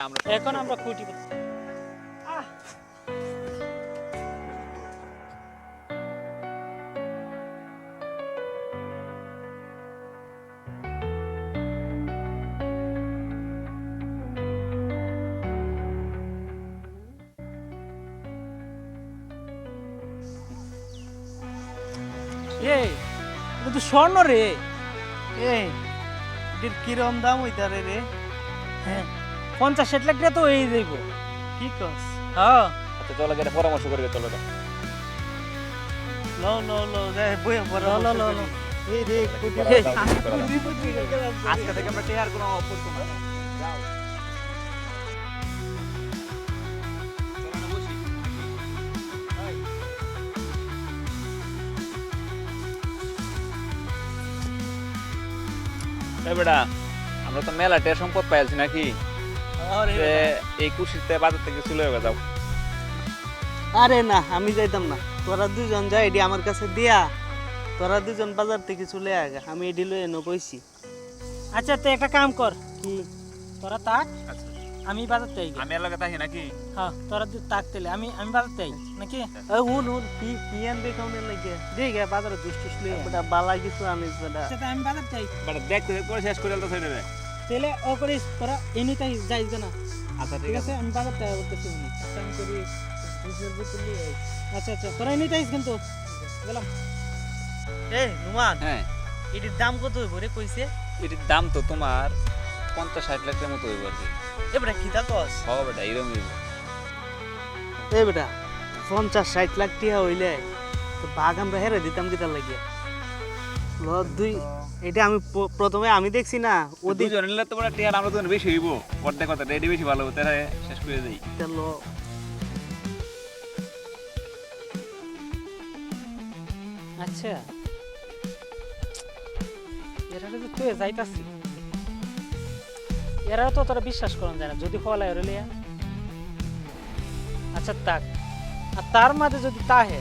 এখন আমরা খুঁটি এটা তো স্বর্ণ রে। এটার কিরম দাম হইতারে রে? হ্যাঁ 50-60 লাখ টাকা তো হয়ে যাইব। কি কস? হ্যাঁ আচ্ছা চলো একটা পরামর্শ করে চলো এটা। লো যাই বইয়া পড়া। লো এই রে কুটি রে। আজকে থেকে আমরা টেহার কোনো অপরত না। যাও। চলো না বসি। এই বেটা আমরা তো মেলা টের সম্পদ পাইছি নাকি? যে এই কুশিতে বাজার থেকে চলে যাও। আরে না আমি যাইতাম না, তোরা দুজন যা, এডি আমার কাছে দিয়া তোরা দুজন বাজার থেকে চলে আগা, আমি এডি লয়ে এনে বইছি। আচ্ছা তো একটা কাম কর, কি? তোরা তাক, আচ্ছা আমি বাজার যাই। আমি এর লগে থাকি নাকি? হ্যাঁ তোরা তুই তাক তেলে আমি বাজার যাই নাকি? হুন কি আনবে কাউনের লাগে দেখ বাজারে দুষ্টুস লয়ে বেটা বালা কিছু আনিস বেটা। আচ্ছা আমি বাজার যাই বেটা দেখতে করে শেষ করে আলতো রে। তেলে ও করিস তোরা এনিটাই যাইস না। আচ্ছা ঠিক আছে আমি বাজার যাই বলতেছি। আমি করি আচ্ছা তোরা এনিটাইস কিন্তু গেলাম। নুমান, হ্যাঁ এটির দাম কত হইব রে কইছে? এটির দাম তো তোমার 50-60 লাখ টাকার মতো হইব আর কি। এ বেটা কিতা কস? হবে বেটা এরকম হইব। এ বেটা 50-60 লাখ টাকা হইলে তো বাঘ আমরা হেরে দিতাম কিতা লাগিয়া। ল দুই এটা আমি প্রথমে আমি দেখছি না ওদি ওদিক জনের তো বড় টিয়ার আমরা তো বেশি হইব। অর্ধেক কথা রেডি বেশি ভালো হতে রে শেষ করে দেই। ল আচ্ছা এরা তো তুই যাইতাছি, এরা তো তোরা বিশ্বাস করেন যায় না যদি ফলায় রইলে। আচ্ছা তাক, আর তার মাঝে যদি তাহে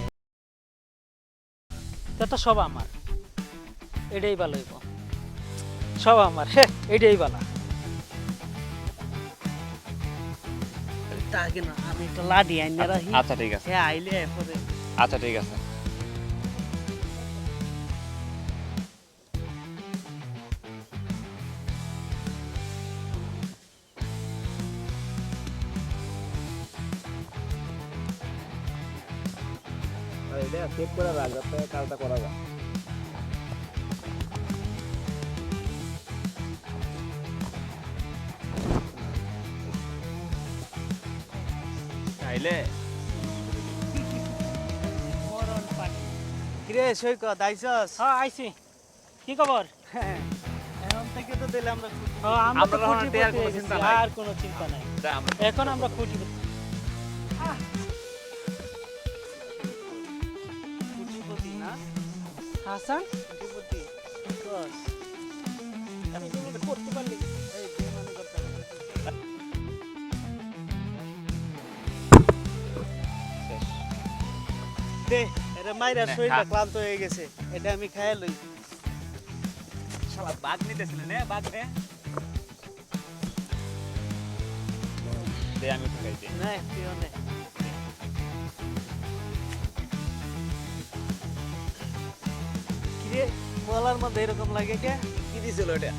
তো সব আমার, এটাই ভালো হইব। সব আমার, এটাই ভালো। তাকে না আমি একটা লাডি আইনা রাখি। আচ্ছা ঠিক আছে। হ্যাঁ আইলে পরে আচ্ছা ঠিক আছে। এটা চেক করে রাখ যাতে কাজটা করা যায়। আইলে মরণ পানি। কিরে সৈকত আইছস? হ্যাঁ আইছি, কি খবর? এখন থেকে তো দিলে আমরা আমরা তো আমরা খুঁটি আর কোনো করতে চিন্তা গেছি, নাই। আর কোনো চিন্তা নাই। যা আমরা এখন আমরা খুঁটি করতে। কুটিপতি না? হাসান কুটিপতি কস? আমি এটা করতে পারলি? এই বেমানি করতে হবে। শেষ। দে এটা মাইরা নে, শরীরটা খা। ক্লান্ত হয়ে গেছে, এটা আমি খাইয়া লই। শালা বাঘ নিতেছিল নে বাঘ নে। দে আমি একটু খাইতে। না তুইও নে। কিরে বলার মধ্যে এরকম লাগে কে? কি দিছিল এটা?